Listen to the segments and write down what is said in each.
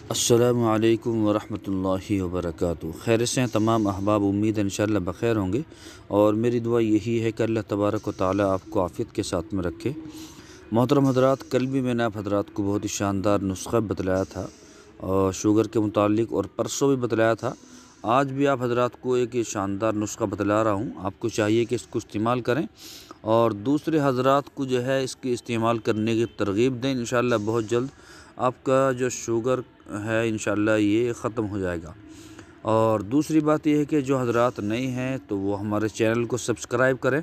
السلام علیکم ورحمۃ اللہ وبرکاتہ۔ خیر سے ہیں تمام احباب، امید ہے انشاءاللہ بخیر ہوں گے، اور میری دعا یہی ہے کہ اللہ تبارک و تعالی آپ کو عافیت کے ساتھ میں رکھے۔ محترم حضرات، کل بھی میں نے آپ حضرات کو بہت ہی شاندار نسخہ بتلایا تھا اور شوگر کے متعلق، اور پرسوں بھی بتلایا تھا۔ آج بھی آپ حضرات کو ایک شاندار نسخہ بتلا رہا ہوں۔ آپ کو چاہیے کہ اس کو استعمال کریں اور دوسرے حضرات کو جو ہے اس کی استعمال کرنے کی ترغیب دیں۔ انشاءاللہ بہت جلد آپ کا جو شوگر ہے انشاءاللہ یہ ختم ہو جائے گا۔ اور دوسری بات یہ ہے کہ جو حضرات نئے ہیں تو وہ ہمارے چینل کو سبسکرائب کریں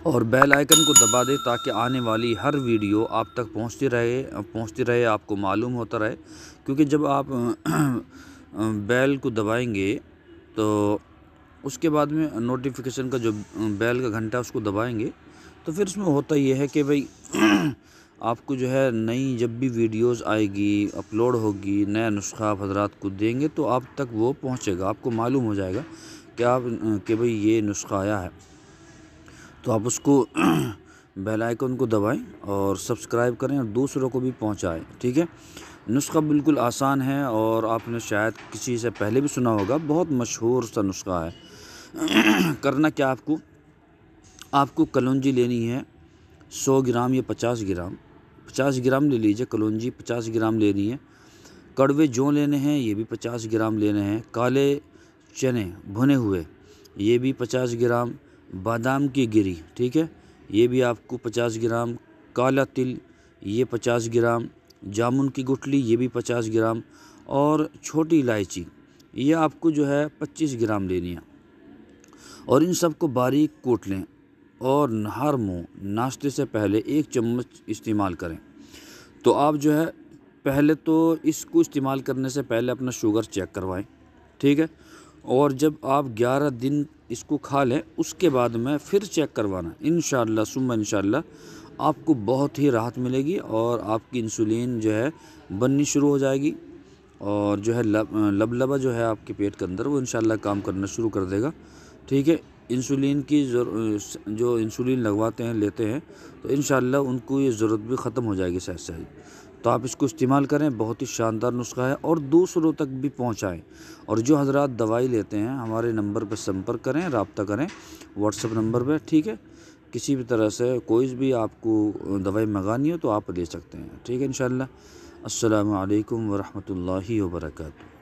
اور بیل آئیکن کو دبا دیں تاکہ آنے والی ہر ویڈیو آپ تک پہنچتی رہے، آپ کو معلوم ہوتا رہے۔ کیونکہ جب آپ بیل کو دبائیں گے تو اس کے بعد میں نوٹیفیکیشن کا جو بیل کا گھنٹہ اس کو دبائیں گے تو پھر اس میں ہوتا یہ ہے کہ بھئی آپ کو جو ہے نئی جب بھی ویڈیوز آئے گی، اپلوڈ ہوگی، نیا نسخہ آپ حضرات کو دیں گے تو آپ تک وہ پہنچے گا، آپ کو معلوم ہو جائے گا کہ بھئی یہ نسخہ آیا ہے۔ تو آپ اس کو بیل آئیکن کو دبائیں اور سبسکرائب کریں اور دوسروں کو بھی پہنچائیں، ٹھیک ہے۔ نسخہ بالکل آسان ہے اور آپ نے شاید کسی سے پہلے بھی سنا ہوگا، بہت مشہور سا نسخہ ہے۔ کرنا کیا آپ کو کلونجی لینی ہے 100 گرام یا 50 گرام لے لیجئے۔ کلونجی 50 گرام لینی ہے۔ کڑوے جو لینے ہیں یہ بھی 50 گرام لینے ہیں۔ کالے چنے بھنے ہوئے یہ بھی 50 گرام۔ بادام کی گری، ٹھیک ہے، یہ بھی آپ کو 50 گرام۔ کالا تل یہ 50 گرام۔ جامن کی گٹھلی یہ بھی 50 گرام، اور چھوٹی الائچی یہ آپ کو جو ہے 25 گرام لینی ہے۔ اور ان سب کو باریک کوٹ لیں اور نہار منہ ناشتے سے پہلے 1 چمچ استعمال کریں۔ تو آپ جو ہے پہلے تو اس کو استعمال کرنے سے پہلے اپنا شوگر چیک کروائیں، ٹھیک ہے، اور جب آپ 11 دن اس کو کھا لیں اس کے بعد میں پھر چیک کروانا۔ انشاءاللہ ثم انشاءاللہ آپ کو بہت ہی راحت ملے گی اور آپ کی انسولین جو ہے بننی شروع ہو جائے گی، اور جو ہے لبلبہ جو ہے آپ کے پیٹ کے اندر وہ انشاءاللہ کام کرنا شروع کر دے گا، ٹھیک ہے۔ انسولین کی جو انسولین لگواتے ہیں لیتے ہیں تو انشاءاللہ ان کو یہ ضرورت بھی ختم ہو جائے گی ساتھ ساتھ۔ تو آپ اس کو استعمال کریں، بہت ہی شاندار نسخہ ہے، اور دوسروں تک بھی پہنچائیں۔ اور جو حضرات دوائی لیتے ہیں ہمارے نمبر پہ سمپرک کریں، رابطہ کریں واٹس ایپ نمبر پہ، ٹھیک ہے۔ کسی بھی طرح سے کوئی بھی آپ کو دوائی منگانی ہو تو آپ لے سکتے ہیں، ٹھیک ہے انشاءاللہ۔ السلام علیکم ورحمۃ اللہ وبرکاتہ۔